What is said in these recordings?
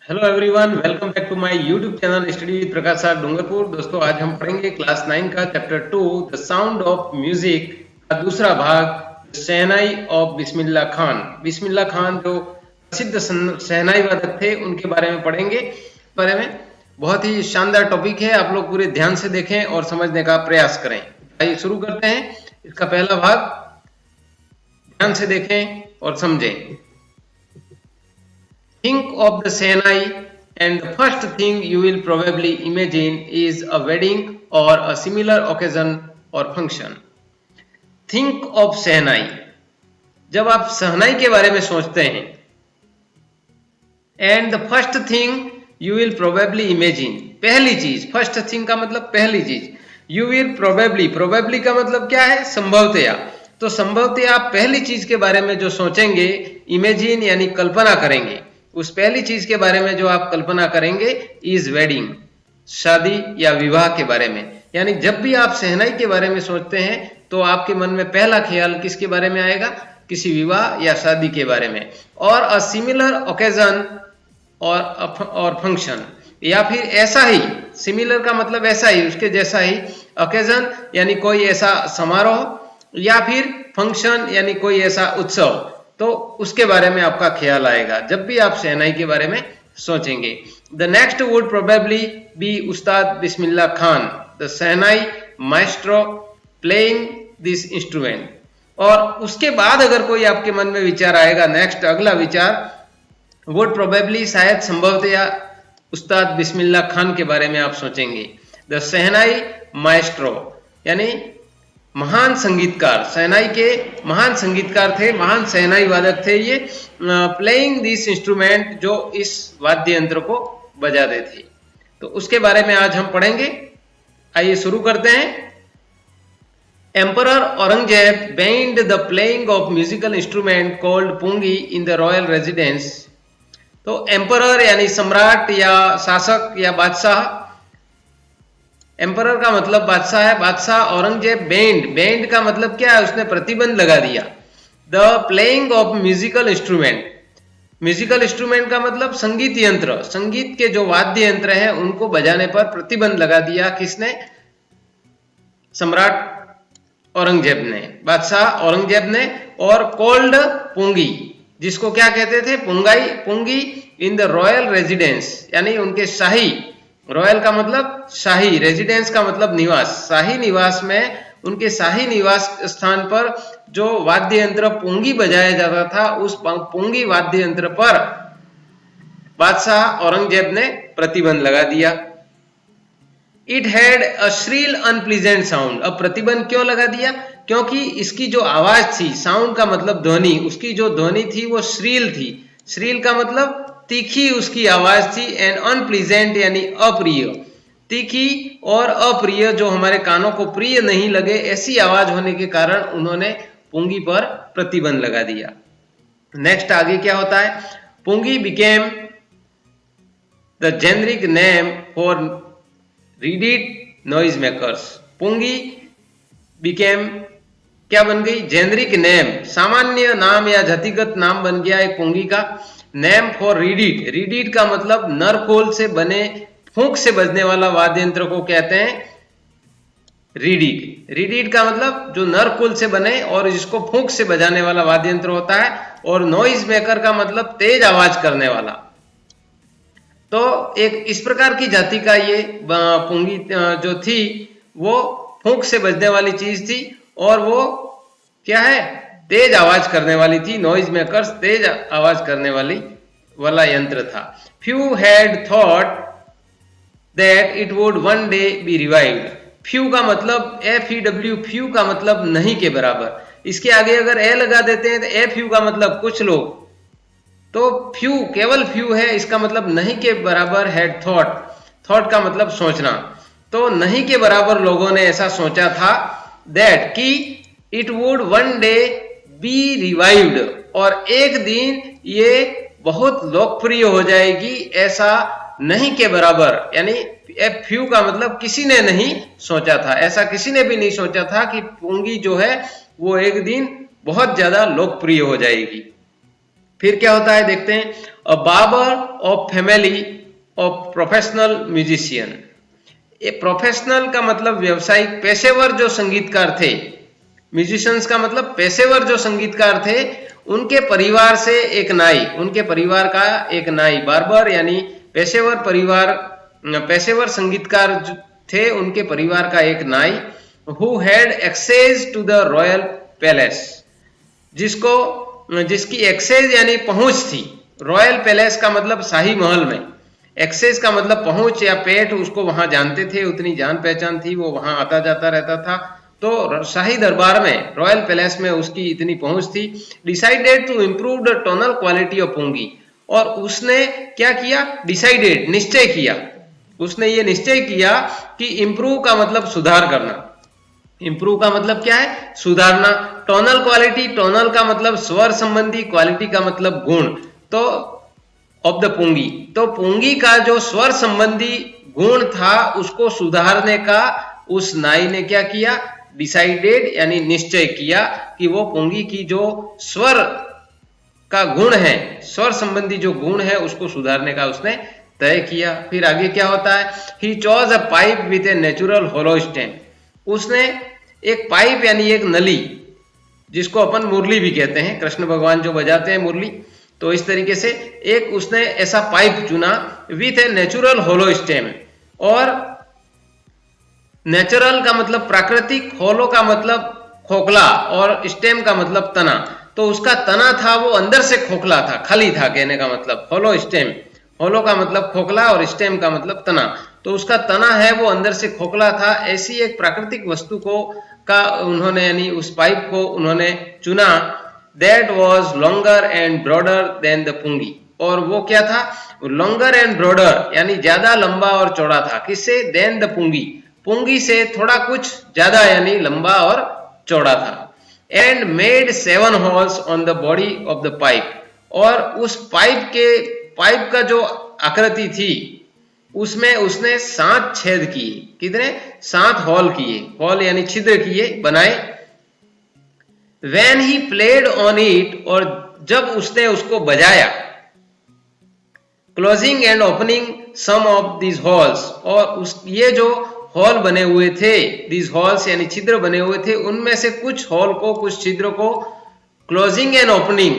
Hello everyone, welcome back to my YouTube channel study with Prakash sir Dungarpur. दोस्तों, आज हम पढ़ेंगे क्लास 9 का chapter 2 the sound of music का दूसरा भाग, शहनाई ऑफ बिस्मिल्लाह खान। बिस्मिल्लाह खान जो प्रसिद्ध शहनाई वादक थे, उनके बारे में पढ़ेंगे। बारे में बहुत ही शानदार टॉपिक है, आप लोग पूरे ध्यान से देखें और समझने का प्रयास करें। आइए शुरू करते हैं। इसका पहला भाग ध्यान से देखें और समझें। Think of the Senai, and the first thing you will probably imagine is a wedding or a similar occasion or function. Think of Senai. जब आप सहनाई के बारे में सोचते हैं, and the first thing you will probably imagine, पहली चीज, first thing का मतलब पहली चीज, you will probably का मतलब क्या है? संभवतया। तो संभवतया आप पहली चीज के बारे में जो सोचेंगे, इमेजिन यानी कल्पना करेंगे, उस पहली चीज के बारे में जो आप कल्पना करेंगे इज वेडिंग, शादी या विवाह के बारे में। यानी जब भी आप शहनाई के बारे में सोचते हैं तो आपके मन में पहला ख्याल किसके बारे में आएगा? किसी विवाह या शादी के बारे में। और अ सिमिलर ओकेजन और फंक्शन, या फिर ऐसा ही, सिमिलर का मतलब ऐसा ही, उसके जैसा ही, ओकेजन यानी कोई ऐसा समारोह, या फिर फंक्शन यानी कोई ऐसा उत्सव, तो उसके बारे में आपका ख्याल आएगा जब भी आप शहनाई के बारे में सोचेंगे। The next would probably be Ustad Bismillah Khan, the shehnai maestro playing this instrument. और उसके बाद अगर कोई आपके मन में विचार आएगा, नेक्स्ट अगला विचार, वुड प्रोबेबली शायद संभवतया उस्ताद बिस्मिल्लाह खान के बारे में आप सोचेंगे। द शहनाई माइस्ट्रो यानी महान संगीतकार, शहनाई के महान संगीतकार थे, महान शहनाई वादक थे ये। प्लेइंग दिस इंस्ट्रूमेंट, जो इस वाद्य यंत्र को बजाते थे, तो उसके बारे में आज हम पढ़ेंगे। आइए शुरू करते हैं। Emperor Aurangzeb banned the playing of musical instrument called pungi in the royal residence. तो एम्परर यानी सम्राट या शासक या बादशाह, एम्परर का मतलब बादशाह है, बादशाह औरंगजेब बैंड का मतलब क्या है? उसने प्रतिबंध लगा दिया। The playing of musical instrument, musical instrument का मतलब संगीत यंत्र, संगीत के जो वाद्य यंत्र हैं उनको बजाने पर प्रतिबंध लगा दिया। किसने? सम्राट औरंगजेब ने, बादशाह औरंगजेब ने। और कोल्ड पुंगी, जिसको क्या कहते थे? पुंगी इन द रॉयल रेजिडेंस, यानी उनके शाही, रॉयल का मतलब शाही, रेजिडेंस का मतलब निवास, शाही निवास में, उनके शाही निवास स्थान पर जो वाद्य यंत्र पुंगी बजाया जाता था, उस पुंगी वाद्य यंत्र पर बादशाह औरंगजेब ने प्रतिबंध लगा दिया। It had a Srila unpleasant sound. अब प्रतिबंध क्यों लगा दिया? क्योंकि इसकी जो आवाज थी, साउंड का मतलब ध्वनि, उसकी जो ध्वनि थी वो श्रील थी। श्रील का मतलब तीखी उसकी आवाज थी, एंड अनप्लीजेंट यानी अप्रिय, तीखी और अप्रिय, जो हमारे कानों को प्रिय नहीं लगे, ऐसी आवाज होने के कारण उन्होंने पुंगी पर प्रतिबंध लगा दिया। नेक्स्ट आगे क्या होता है? Pungi became the generic name for reeded noise makers. Pungi became क्या बन गई? जेनरिक नेम, सामान्य नाम या जातिगत नाम बन गया एक पुंगी का। नेम फॉर रीडिड, रीडिड का मतलब नरकोल से बने, फूंक से बजने वाला वाद्य यंत्र को कहते हैं रीडिड। रीडिड का मतलब जो नरकोल से बने और जिसको फूंक से बजाने वाला वाद्य यंत्र होता है। और नॉइज मेकर का मतलब तेज आवाज करने वाला। तो एक इस प्रकार की जाति का ये पुंगी जो थी वो फूंक से बजने वाली चीज थी, और वो क्या है? तेज आवाज करने वाली थी। नॉइज मेकर्स तेज आवाज करने वाला यंत्र था। Few had thought that it would one day B revived. Few का मतलब FEW, फ्यू का मतलब नहीं के बराबर। इसके आगे अगर ए लगा देते हैं तो FU का मतलब कुछ लोग, तो फ्यू, केवल फ्यू है, इसका मतलब नहीं के बराबर। हैड थॉट, थॉट का मतलब सोचना, तो नहीं के बराबर लोगों ने ऐसा सोचा था, दैट कि it would one day B revived, और एक दिन ये बहुत लोकप्रिय हो जाएगी, ऐसा नहीं के बराबर। यानी फ्यू का मतलब किसी ने नहीं सोचा था, ऐसा किसी ने भी नहीं सोचा था कि पुंगी जो है वो एक दिन बहुत ज्यादा लोकप्रिय हो जाएगी। फिर क्या होता है देखते हैं। अ barber of family of professional musician. ये प्रोफेशनल का मतलब व्यवसायिक, पेशेवर जो संगीतकार थे, म्यूजिशियंस का मतलब पेशेवर जो संगीतकार थे, उनके परिवार से एक नाई, उनके परिवार का एक नाई, बार्बर यानी पेशेवर परिवार, पेशेवर संगीतकार थे, उनके परिवार का एक नाई, who had access to the royal palace, जिसकी एक्सेस यानी पहुंच थी, रॉयल पैलेस का मतलब शाही महल में, एक्सेस का मतलब पहुंच या पेट, उसको वहां जानते थे, उतनी जान पहचान थी, वो वहां आता जाता रहता था, तो शाही दरबार में, रॉयल पैलेस में उसकी इतनी पहुंच थी। Decided to improve the tonal quality of pungi, और उसने क्या किया, डिसाइडेड निश्चय किया, उसने ये निश्चय किया कि इम्प्रूव का मतलब सुधार करना, इम्प्रूव का मतलब क्या है, सुधारना, टोनल क्वालिटी, टोनल का मतलब स्वर संबंधी, क्वालिटी का मतलब गुण, तो ऑफ द पुंगी, तो पुंगी का जो स्वर संबंधी गुण था उसको सुधारने का उस नाई ने क्या किया, डिसाइडेड यानी निश्चय किया कि वो पुंगी की जो स्वर का गुण है, स्वर संबंधी जो गुण है उसको सुधारने का उसने तय किया। फिर आगे क्या होता है, he chose a pipe with a natural hollow stem, उसने एक पाइप यानी एक नली, जिसको अपन मुरली भी कहते हैं, कृष्ण भगवान जो बजाते हैं मुरली, तो इस तरीके से एक उसने ऐसा पाइप चुना, with a natural hollow stem, और नेचुरल का मतलब प्राकृतिक, होलो का मतलब खोखला, और स्टेम का मतलब तना, तो उसका तना था वो अंदर से खोखला था, खाली था, कहने का मतलब होलो स्टेम, होलो का मतलब खोखला और स्टेम का मतलब तना, तो उसका तना है वो अंदर से खोखला था। ऐसी एक प्राकृतिक वस्तु को का उन्होंने यानी उस पाइप को उन्होंने चुना, that was longer and broader than the pungi, और वो क्या था, लॉन्गर एंड ब्रॉडर यानी ज्यादा लंबा और चौड़ा था, किससे, देन द पुंगी, पुंगी से थोड़ा कुछ ज्यादा यानी लंबा और चौड़ा था। And made 7 holes on the body of the pipe, और उस पाइप का जो आकृति थी उसमें उसने 7 छेद किए, कितने, 7 होल किए, होल यानी छिद्र किए, बनाए। When he played on it, और जब उसने उसको बजाया, closing and opening some of these holes, और ये जो हॉल बने हुए थे, दीज हॉल्स यानी छिद्र बने हुए थे, उनमें से कुछ हॉल को, कुछ छिद्र को, क्लोजिंग एंड ओपनिंग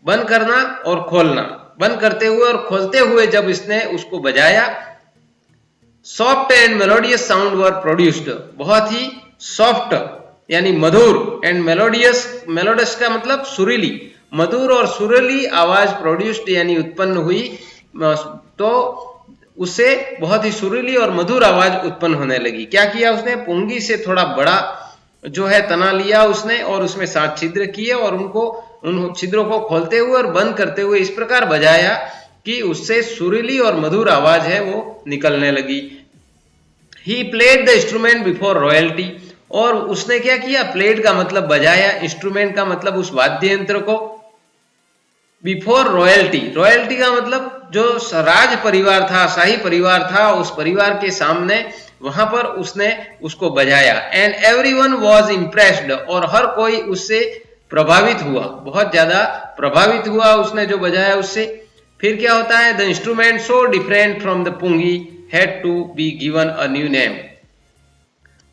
बंद करना और खोलना, बंद करते हुए और खोलते हुए जब इसने उसको बजाया, soft and melodious sound were produced, बहुत ही सॉफ्ट यानी मधुर, एंड मेलोडियस, मेलोडियस का मतलब सुरीली, मधुर और सुरीली आवाज प्रोड्यूस्ड यानी उत्पन्न हुई, तो उससे बहुत ही सुरीली और मधुर आवाज उत्पन्न होने लगी। क्या किया उसने, पुंगी से थोड़ा बड़ा जो है तना लिया उसने, और उसमें 7 छिद्र किए, और उन छिद्रों को खोलते हुए और बंद करते हुए इस प्रकार बजाया कि उससे सुरीली और मधुर आवाज है वो निकलने लगी। He played the instrument before royalty, और उसने क्या किया, प्लेड का मतलब बजाया, इंस्ट्रूमेंट का मतलब उस वाद्य यंत्र को, बिफोर रॉयल्टी, रॉयल्टी का मतलब जो राज परिवार था, शाही परिवार था, उस परिवार के सामने वहां पर उसने उसको बजाया। एंड एवरीवन वाज इम्प्रेस्ड, और हर कोई उससे प्रभावित हुआ, बहुत ज्यादा प्रभावित हुआ उसने जो बजाया उससे। फिर क्या होता है, the instrument so different from the pungi had to be given a new name,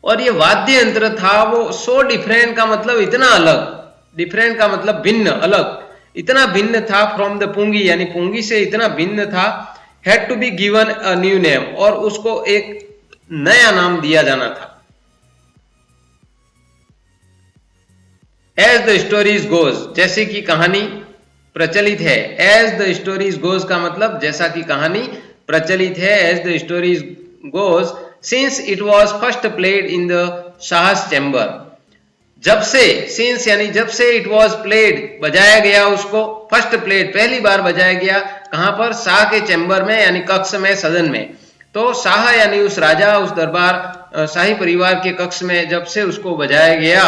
और ये वाद्य यंत्र था वो सो डिफरेंट का मतलब इतना अलग, डिफरेंट का मतलब भिन्न, अलग, इतना भिन्न था, फ्रॉम द पुंगी यानी पुंगी से इतना भिन्न था, had to be given a new name, और उसको एक नया नाम दिया जाना था। एज द स्टोरीज गोज, जैसे कि कहानी प्रचलित है, एज द स्टोरीज गोज का मतलब जैसा कि कहानी प्रचलित है, as the story goes, since it was first played in the Shah's chamber, जब से, सिंस यानी जब से, इट वॉज प्लेड बजाया गया उसको, फर्स्ट प्लेड पहली बार बजाया गया, कहां पर, शाह के चैम्बर में यानी कक्ष में, सदन में, तो शाह यानी उस राजा, उस दरबार शाही परिवार के कक्ष में जब से उसको बजाया गया,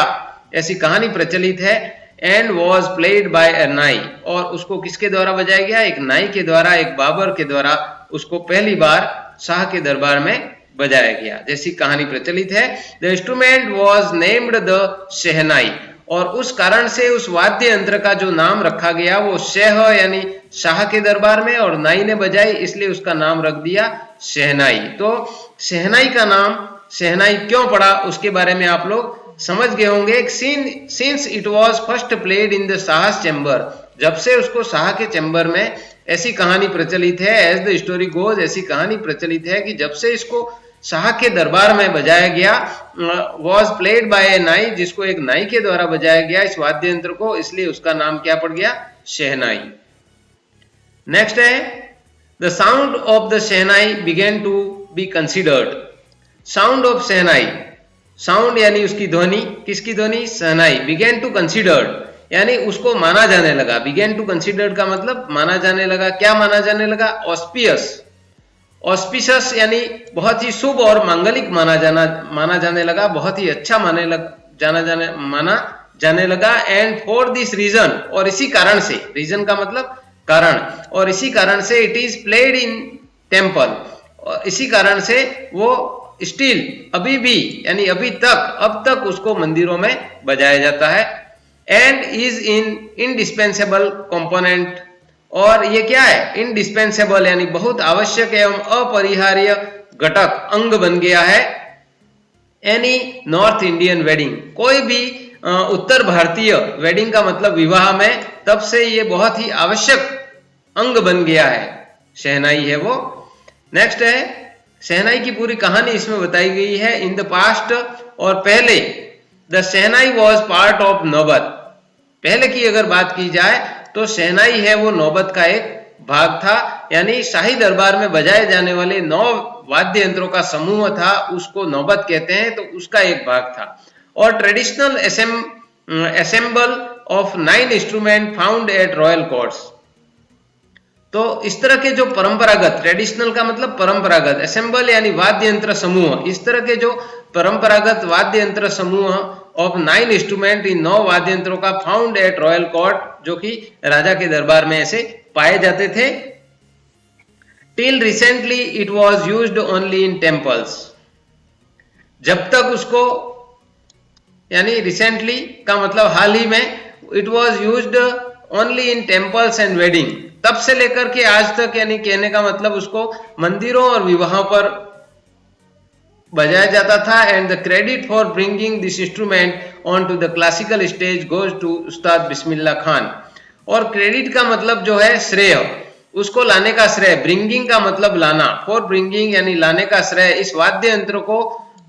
ऐसी कहानी प्रचलित है। एंड वॉज प्लेड बाय अ नाई, और उसको किसके द्वारा बजाया गया, एक नाई के द्वारा, एक बाबर के द्वारा उसको पहली बार शाह के दरबार में बजाया गया, जैसी कहानी प्रचलित है। The instrument was named the shehnai, और उस कारण से उस वाद्य यंत्र का जो नाम रखा गया वो शेह यानी शाह के दरबार में, और नाई ने बजाई इसलिए उसका नाम रख दिया शहनाई। तो शहनाई का नाम शहनाई क्यों पड़ा उसके बारे में आप लोग समझ गए होंगे। Since it was first played in the Shah's chamber, जब से उसको शाह के चैम्बर में, ऐसी कहानी प्रचलित है, एज द स्टोरी गोज, ऐसी कहानी प्रचलित है कि जब से इसको शाह के दरबार में बजाया गया, वॉज प्लेड बाय ए नाई, जिसको एक नाई के द्वारा बजाया गया इस वाद्य यंत्र को, इसलिए उसका नाम क्या पड़ गया, शहनाई। नेक्स्ट है the sound of the shehnai began to be considered. Sound of shehnai, sound यानी उसकी ध्वनि, किसकी ध्वनि, शहनाई। बिगेन टू कंसिडर्ड यानी उसको माना जाने लगा। बिगेन टू कंसिडर्ड का मतलब माना जाने लगा। क्या माना जाने लगा, ऑस्पियस, ऑस्पिशस यानी बहुत ही शुभ और मांगलिक माना जाने लगा, बहुत ही अच्छा माना जाने लगा। एंड फॉर दिस रीजन, और इसी कारण से, रीजन का मतलब कारण, और इसी कारण से it is played in temple, और इसी कारण से वो स्टिल, अभी भी यानी अभी तक, अब तक उसको मंदिरों में बजाया जाता है। एंड इज इनडिस्पेंसेबल कंपोनेंट, और ये क्या है, इनडिस्पेंसेबल यानी बहुत आवश्यक एवं अपरिहार्य घटक, अंग बन गया है। एनी नॉर्थ इंडियन वेडिंग, कोई भी उत्तर भारतीय वेडिंग का मतलब विवाह में, तब से ये बहुत ही आवश्यक अंग बन गया है, शहनाई है वो। नेक्स्ट है शहनाई की पूरी कहानी इसमें बताई गई है। इन द पास्ट, और पहले, the shehnai was part of नौबत, पहले की अगर बात की जाए तो शहनाई है वो नौबत का एक भाग था, यानी शाही दरबार में बजाए जाने वाले 9 वाद्य यंत्रों का समूह था, उसको नौबत कहते हैं, तो उसका एक भाग था। और traditional assemble of 9 instrument found at royal courts, तो इस तरह के जो परंपरागत, ट्रेडिशनल का मतलब परंपरागत, असेंबल यानी वाद्य यंत्र समूह, इस तरह के जो परंपरागत वाद्य यंत्र समूह ऑफ 9 इंस्ट्रूमेंट, इन 9 वाद्य यंत्रों का, फाउंड एट रॉयल कोर्ट, जो कि राजा के दरबार में ऐसे पाए जाते थे। Till recently it was used only in temples, जब तक उसको, यानी रिसेंटली का मतलब हाल ही में, it was used only in temples and wedding, तब से लेकर के आज तक, यानी कहने का मतलब उसको मंदिरों और विवाहों पर बजाया जाता था। And the credit for bringing this instrument on to the classical stage goes to Ustad Bismillah Khan, और क्रेडिट का मतलब जो है श्रेय, उसको लाने का श्रेय, ब्रिंगिंग का मतलब लाना, फॉर ब्रिंगिंग यानी लाने का श्रेय, इस वाद्य यंत्र को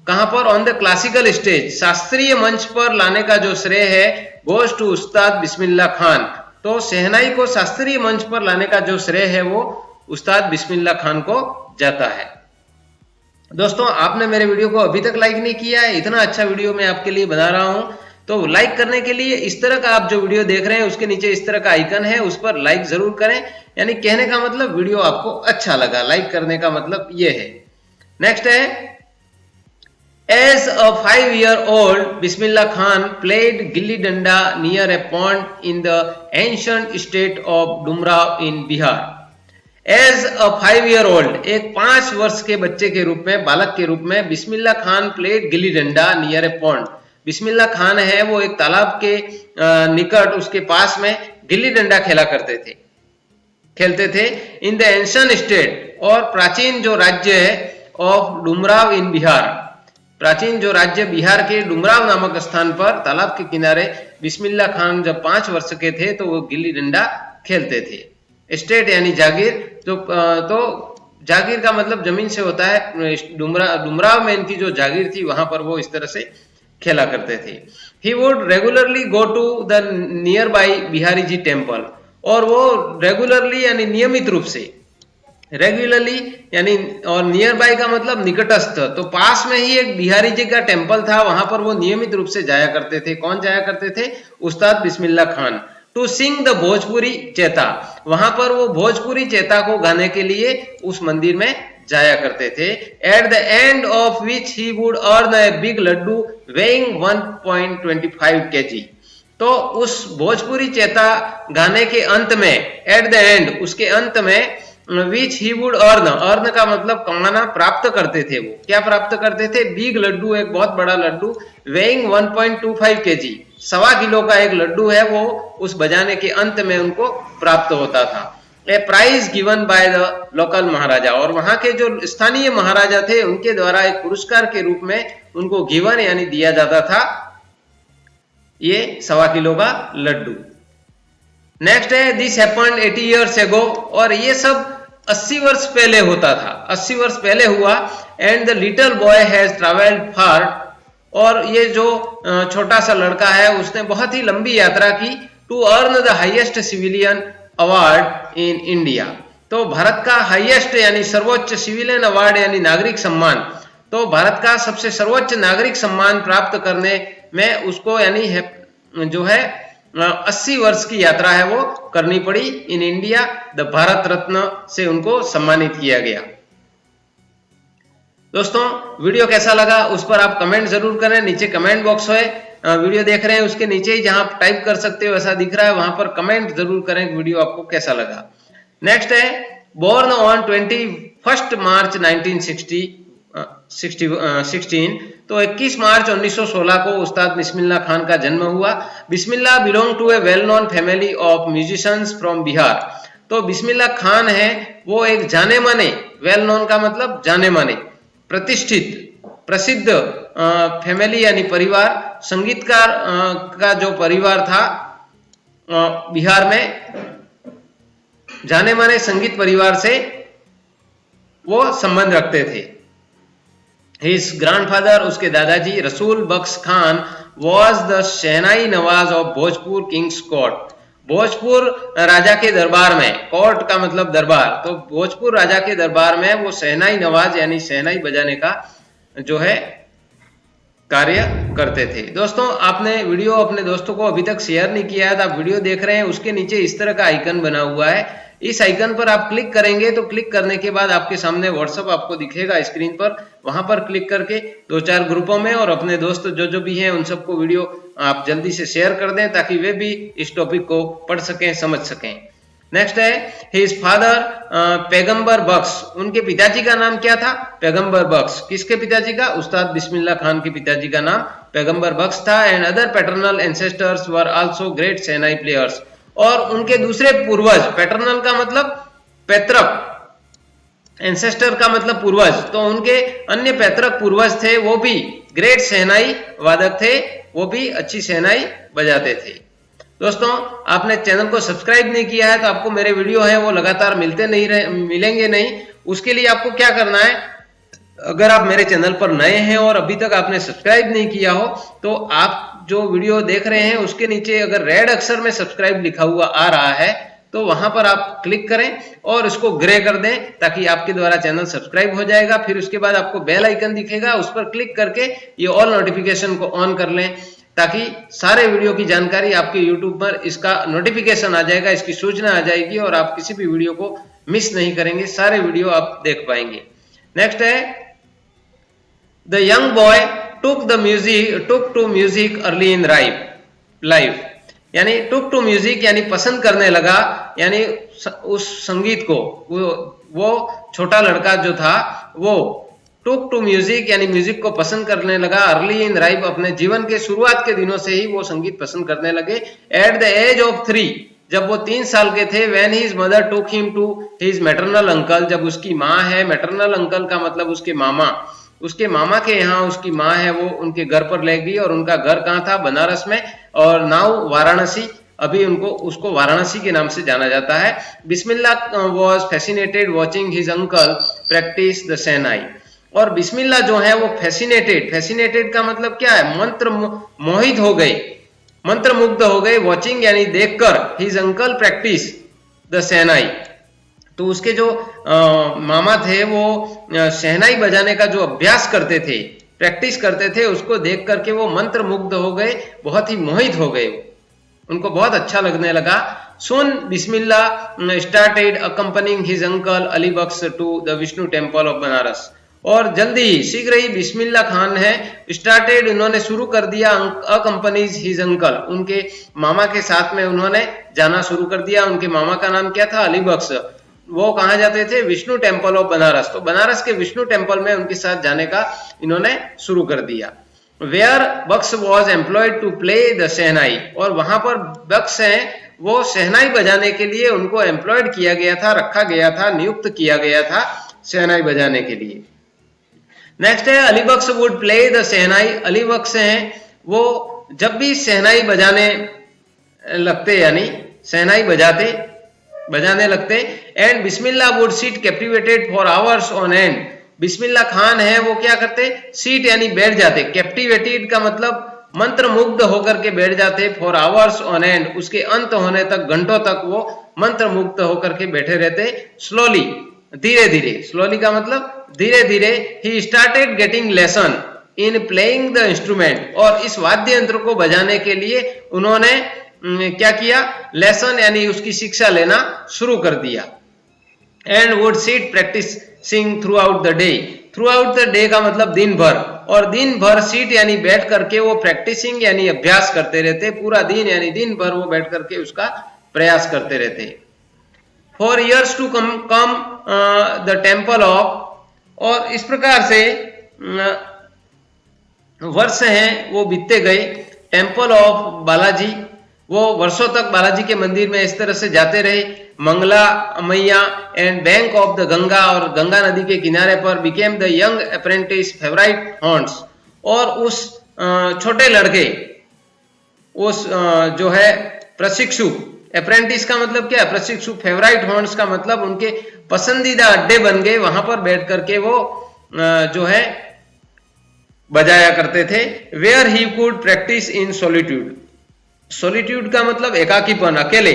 कहां पर, ऑन द क्लासिकल स्टेज, शास्त्रीय मंच पर लाने का जो श्रेय है, गोज टू उस्ताद बिस्मिल्लाह खान, तो शहनाई को शास्त्रीय मंच पर लाने का जो श्रेय है वो उस्ताद बिस्मिल्लाह खान को जाता है। दोस्तों, आपने मेरे वीडियो को अभी तक लाइक नहीं किया है, इतना अच्छा वीडियो मैं आपके लिए बना रहा हूं, तो लाइक करने के लिए इस तरह का, आप जो वीडियो देख रहे हैं उसके नीचे इस तरह का आइकन है, उस पर लाइक जरूर करें, यानी कहने का मतलब वीडियो आपको अच्छा लगा, लाइक करने का मतलब ये है। नेक्स्ट है, As a 5-year-old, Bismillah Khan played gilli danda near a pond in the ancient state of Dumrav in Bihar. As a 5-year-old, एक 5 वर्ष के बच्चे के रूप में, बालक के रूप में, बिस्मिल्लाह खान प्लेड गिल्ली डंडा नियर ए पॉन्ड, बिस्मिल्लाह खान है वो एक तालाब के निकट, उसके पास में गिल्ली डंडा खेलते थे। इन द एंशिएंट स्टेट, और प्राचीन जो राज्य है, ऑफ डुमराव इन बिहार, प्राचीन जो राज्य बिहार के डुमराव नामक स्थान पर, तालाब के किनारे, बिस्मिल्लाह खान जब 5 वर्ष के थे तो वो गिल्ली डंडा खेलते थे। स्टेट यानी जागीर, तो जागीर का मतलब जमीन से होता है, डुमराव में इनकी जो जागीर थी वहां पर वो इस तरह से खेला करते थे। He would regularly go to the nearby Bihari ji temple, और वो रेगुलरली यानी नियमित रूप से, रेगुलरली यानी, और नियर बाय का मतलब निकटस्थ, तो पास में ही एक बिहारी जी का टेम्पल था, वहां पर वो नियमित रूप से जाया करते थे। कौन जाया करते थे, Ustad Bismillah Khan, to sing the Bhojpuri chaita, वहां पर वो भोजपुरी चेता को गाने के लिए उस मंदिर में जाया करते थे। At the end of which he would earn a big laddu weighing 1.25 kg, तो उस भोजपुरी चेता गाने के अंत में, एट द एंड, उसके अंत में, विच ही वुड अर्न का मतलब कमाना, प्राप्त करते थे, वो क्या प्राप्त करते थे, बिग लड्डू, एक बहुत बड़ा लड्डू, वेइंग 1.25 kg, 1.25 किलो का एक लड्डू है वो उस बजाने के अंत में उनको प्राप्त होता था। A prize given by the local maharaja, और वहां के जो स्थानीय महाराजा थे उनके द्वारा एक पुरस्कार के रूप में उनको गिवन यानी दिया जाता था ये 1.25 किलो का लड्डू। नेक्स्ट है दिस हैपेंड 80 years ago, और ये सब 80 वर्ष पहले होता था, 80 वर्ष पहले हुआ। And the little boy has travelled far, और ये जो छोटा सा लड़का है उसने बहुत ही लंबी यात्रा की, to earn the highest civilian award in India. तो भारत का हाईएस्ट यानी सर्वोच्च सिविलियन अवार्ड यानी नागरिक सम्मान, तो भारत का सबसे सर्वोच्च नागरिक सम्मान प्राप्त करने में उसको यानी जो है 80 वर्ष की यात्रा है वो करनी पड़ी in India. The Bharat Ratna से उनको सम्मानित किया गया। दोस्तों वीडियो कैसा लगा उस पर आप कमेंट जरूर करें, नीचे कमेंट बॉक्स है, वीडियो देख रहे हैं उसके नीचे ही जहां टाइप कर सकते हो ऐसा दिख रहा है, वहां पर कमेंट जरूर करें वीडियो आपको कैसा लगा। नेक्स्ट है बोर्न ऑन 21 मार्च 1916, तो 21 मार्च 1916 को उस्ताद बिस्मिल्लाह खान का जन्म हुआ। Bismillah belong to a well known family of musicians from Bihar, तो बिस्मिल्लाह खान है वो एक जाने माने, वेल नोन का मतलब जाने माने, प्रतिष्ठित प्रसिद्ध फैमिली यानी परिवार, संगीतकार का जो परिवार था बिहार में, जाने माने संगीत परिवार से वो संबंध रखते थे। His grandfather, उसके दादाजी Rasool Bakhsh Khan was the shehnai nawaz of Bhojpur king's court, Bhojpur राजा के दरबार में, कोर्ट का मतलब दरबार, तो भोजपुर राजा के दरबार में वो शहनाई नवाज यानी शहनाई बजाने का जो है कार्य करते थे। दोस्तों आपने वीडियो अपने दोस्तों को अभी तक शेयर नहीं किया है तो आप वीडियो देख रहे हैं उसके नीचे इस तरह का आइकन बना हुआ है, इस आइकन पर आप क्लिक करेंगे तो क्लिक करने के बाद आपके सामने व्हाट्सएप आपको दिखेगा स्क्रीन पर, वहां पर क्लिक करके 2-4 ग्रुपों में और अपने दोस्त जो भी हैं उन सबको वीडियो आप जल्दी से शेयर कर दें ताकि वे भी इस टॉपिक को पढ़ सकें, समझ सकें। नेक्स्ट है हिज फादर पैगंबर बख्श, उनके पिताजी का नाम क्या था? पैगंबर बख्श। किसके पिताजी का? उस्ताद बिस्मिल्लाह खान के पिताजी का नाम पैगंबर बख्श था। And other paternal ancestors were also great shehnai players, और उनके दूसरे पूर्वज, पैटर्नल का मतलब पैतृक, एंसेस्टर का मतलब पूर्वज, तो उनके अन्य पैतृक पूर्वज थे वो भी ग्रेट शहनाई वादक थे, वो भी अच्छी शहनाई बजाते थे। दोस्तों आपने चैनल को सब्सक्राइब नहीं किया है तो आपको मेरे वीडियो है वो लगातार मिलेंगे नहीं। उसके लिए आपको क्या करना है, अगर आप मेरे चैनल पर नए हैं और अभी तक आपने सब्सक्राइब नहीं किया हो तो आप जो वीडियो देख रहे हैं उसके नीचे अगर रेड अक्षर में सब्सक्राइब लिखा हुआ आ रहा है तो वहां पर आप क्लिक करें और इसको ग्रे कर दें ताकि आपके द्वारा चैनल सब्सक्राइब हो जाएगा। फिर उसके बाद आपको बेल आइकन दिखेगा, उस पर क्लिक करके ये ऑल नोटिफिकेशन को ऑन कर लें ताकि सारे वीडियो की जानकारी आपके यूट्यूब पर इसका नोटिफिकेशन आ जाएगा, इसकी सूचना आ जाएगी और आप किसी भी वीडियो को मिस नहीं करेंगे, सारे वीडियो आप देख पाएंगे। नेक्स्ट है the young boy took to music early in life, यानी टुक टू म्यूजिक यानी पसंद करने लगा, यानी उस संगीत को, वो छोटा लड़का जो था वो टुक टू म्यूजिक यानी म्यूजिक को पसंद करने लगा अर्ली इन लाइफ, अपने जीवन के शुरुआत के दिनों से ही वो संगीत पसंद करने लगे। एट द एज ऑफ 3, जब वो 3 साल के थे, when his mother took him to his maternal uncle, जब उसकी माँ है, मैटरनल अंकल का मतलब उसके मामा के यहाँ उसकी माँ है वो उनके घर पर ले गई, और उनका घर कहाँ था? बनारस में, और नाउ वाराणसी, अभी उसको वाराणसी के नाम से जाना जाता है। Bismillah was fascinated watching his uncle practise the shehnai, और बिस्मिल्लाह जो है वो फैसिनेटेड का मतलब क्या है? मोहित हो गए, मंत्रमुग्ध हो गए, वॉचिंग यानी देखकर, हिज अंकल प्रैक्टिस द शहनाई, तो उसके जो मामा थे वो शहनाई बजाने का जो अभ्यास करते थे, प्रैक्टिस करते थे, उसको देख करके वो मंत्र मुग्ध हो गए, बहुत ही मोहित हो गए, उनको बहुत अच्छा लगने लगा। Soon Bismillah started accompanying his uncle Ali Bakhsh to the Vishnu temple of Banaras, और जल्दी ही शीघ्र ही बिस्मिल्लाह खान है स्टार्टेड, उन्होंने शुरू कर दिया अकम्पनीज हिज अंकल, उनके मामा के साथ में उन्होंने जाना शुरू कर दिया। उनके मामा का नाम क्या था? अली बख्श। वो कहाँ जाते थे? विष्णु टेम्पल ऑफ बनारस, तो बनारस के विष्णु टेम्पल में उनके साथ जाने का इन्होंने शुरू कर दिया। Where Bakhsh was employed to play the shehnai, और वहां पर बक्स हैं वो शहनाई बजाने के लिए उनको एम्प्लॉयड किया गया था, रखा गया था, नियुक्त किया गया था शहनाई बजाने के लिए। नेक्स्ट है अली बक्स वुड प्ले द शहनाई। अली बक्स हैं वो जब भी शहनाई बजाने लगते यानी शहनाई बजाने लगते। And Bismillah would sit captivated for hours on end. Bismillah Khan है वो क्या करते, सीट यानी बैठ जाते, कैप्टिवेटेड का मतलब मंत्र मुग्ध होकर के बैठ जाते, फॉर आवर्स ऑन एंड, उसके अंत होने तक, घंटों तक वो मंत्र मुग्ध होकर के बैठे रहते। स्लोली, धीरे धीरे, स्लोली का मतलब धीरे धीरे। He started getting lesson in playing the instrument, और इस वाद्य यंत्र को बजाने के लिए उन्होंने क्या किया, लेसन यानी उसकी शिक्षा लेना शुरू कर दिया। And would sit practicing throughout the day. Throughout the day का मतलब दिन भर, और दिन भर सीट यानी बैठ करके वो प्रैक्टिसिंग यानी अभ्यास करते रहते, पूरा दिन यानी दिन भर वो बैठ करके उसका प्रयास करते रहते। For years to come the temple of, और इस प्रकार से वर्ष हैं वो बीतते गए। टेम्पल ऑफ बालाजी, वो वर्षों तक बालाजी के मंदिर में इस तरह से जाते रहे। मंगला मैया and bank of the Ganga, और गंगा नदी के किनारे पर became the young apprentice favourite haunts, और उस छोटे लड़के, उस जो है प्रशिक्षु, अप्रेंटिस का मतलब क्या है, प्रशिक्षु, फेवराइट हॉन्ट्स का मतलब उनके पसंदीदा अड्डे बन गए, वहां पर बैठ करके वो जो है बजाया करते थे। Where he could practice in solitude. Solitude का मतलब एकाकीपन, अकेले,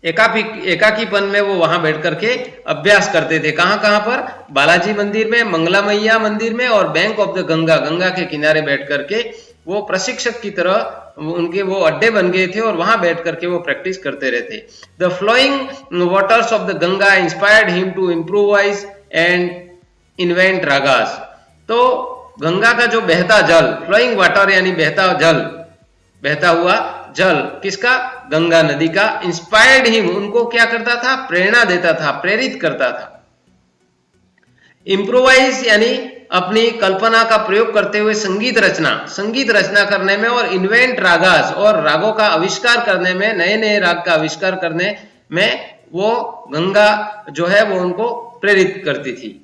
एकाकीपन में वो वहां बैठ करके अभ्यास करते थे। कहां कहां पर, बालाजी मंदिर में, मंगला मैया मंदिर में, और bank of the Ganga, Ganga के किनारे बैठ करके वो प्रशिक्षक की तरह उनके वो अड्डे बन गए थे, और वहां बैठ करके वो प्रैक्टिस करते रहते। The flowing waters of the Ganga inspired him to improvise and invent ragas. तो गंगा का जो बहता जल, फ्लोइंग वाटर यानी बहता जल, बहता हुआ जल किसका, गंगा नदी का, इंस्पायर्ड हिम, उनको क्या करता था, प्रेरणा देता था, प्रेरित करता था। इम्प्रोवाइज यानी अपनी कल्पना का प्रयोग करते हुए संगीत रचना करने में, और इन्वेंट रागास, और रागों का आविष्कार करने में, नए नए राग का आविष्कार करने में वो गंगा जो है वो उनको प्रेरित करती थी।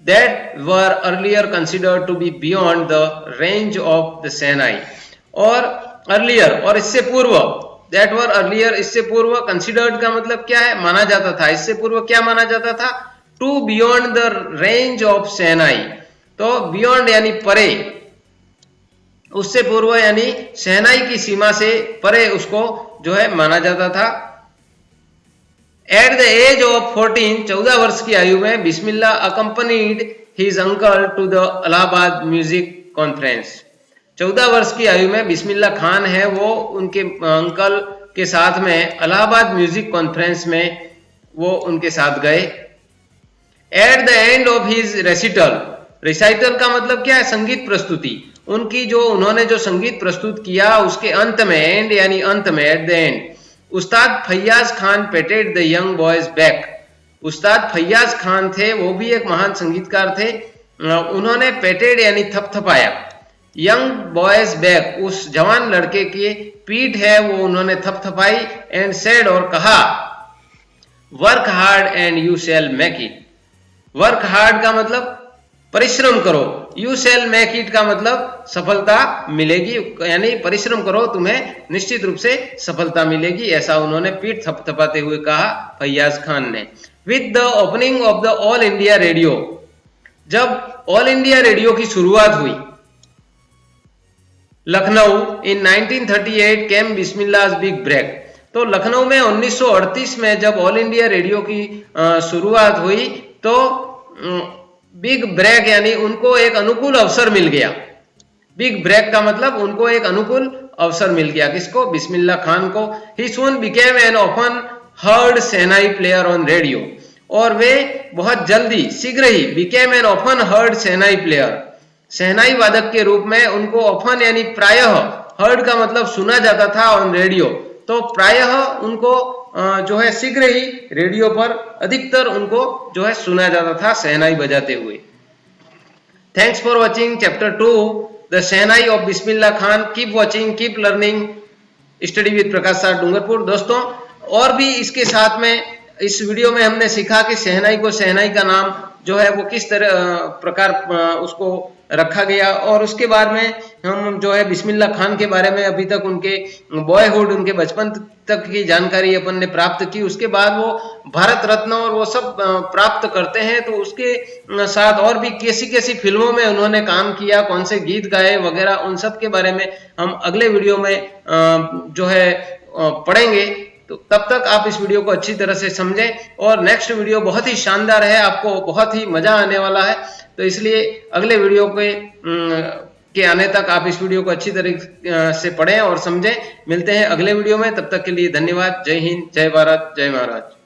That were earlier considered to be beyond the range of the Sinai, और earlier और इससे पूर्व, that were earlier इससे पूर्व, considered का मतलब क्या है, माना जाता था, इससे पूर्व क्या माना जाता था, to beyond the range of Sinai, तो beyond यानी परे, उससे पूर्व यानी शहनाई की सीमा से परे उसको जो है माना जाता था। एट द एज ऑफ 14, 14 वर्ष की आयु में, Bismillah accompanied his uncle to the Allahabad music conference. 14 वर्ष की आयु में बिस्मिल्लाह खान है वो उनके अंकल के साथ में इलाहाबाद म्यूजिक कॉन्फ्रेंस में वो उनके साथ गए। Eight the end of his recital, recital का मतलब क्या है, संगीत प्रस्तुति, उनकी जो उन्होंने जो संगीत प्रस्तुत किया उसके अंत में, एंड यानी अंत में, eight the end, Ustad Faiyaz Khan patted the young boy's back. Ustad Faiyaz Khan थे, वो भी एक महान संगीतकार थे, उन्होंने पेटेड यानी थपथपाया, यंग बॉयज बैक, उस जवान लड़के की पीठ है वो उन्होंने थपथपाई। एंड सेड, और कहा, work hard and you shall make it. Work hard का मतलब परिश्रम करो, यू शैल मेक इट का मतलब सफलता मिलेगी, यानी परिश्रम करो तुम्हें निश्चित रूप से सफलता मिलेगी, ऐसा उन्होंने पीठ थपथपाते हुए कहा फैयाज खान ने। With the opening of the all India radio, जब ऑल इंडिया रेडियो की शुरुआत हुई लखनऊ इन 1938 केम बिस्मिल्लाह's बिग ब्रेक। तो लखनऊ में 1938 में जब ऑल इंडिया रेडियो की शुरुआत हुई तो बिग ब्रेक यानी उनको एक अनुकूल अवसर मिल गया। बिग ब्रेक का मतलब उनको एक अनुकूल अवसर मिल गया, किसको, बिस्मिल्लाह खान को। He soon became an often heard shehnai player on radio, और वे बहुत जल्दी, शीघ्र ही, became an often heard shehnai player, shehnai वादक के रूप में उनको ऑफन यानी प्रायः, हर्ड का मतलब सुना जाता था, ऑन रेडियो, तो प्रायः उनको जो है शीघ्र ही रेडियो पर अधिकतर उनको जो है सुना जाता था शहनाई बजाते हुए। Thanks for watching chapter 2 the shehnai of Bismillah Khan. Keep watching, keep learning, study with Prakash sir Dungarpur. दोस्तों और भी इसके साथ में इस वीडियो में हमने सीखा कि शहनाई को, शहनाई का नाम जो है वो किस तरह प्रकार उसको रखा गया, और उसके बाद में हम जो है बिस्मिल्लाह खान के बारे में अभी तक उनके बॉयहुड, उनके बचपन तक की जानकारी अपन ने प्राप्त की। उसके बाद वो भारत रत्न और वो सब प्राप्त करते हैं, तो उसके साथ और भी कैसी कैसी फिल्मों में उन्होंने काम किया, कौन से गीत गाए वगैरह, उन सब के बारे में हम अगले वीडियो में जो है पढ़ेंगे। तो तब तक आप इस वीडियो को अच्छी तरह से समझें, और नेक्स्ट वीडियो बहुत ही शानदार है, आपको बहुत ही मजा आने वाला है। तो इसलिए अगले वीडियो के आने तक आप इस वीडियो को अच्छी तरह से पढ़ें और समझें। मिलते हैं अगले वीडियो में, तब तक के लिए धन्यवाद। जय हिंद, जय भारत, जय महाराज।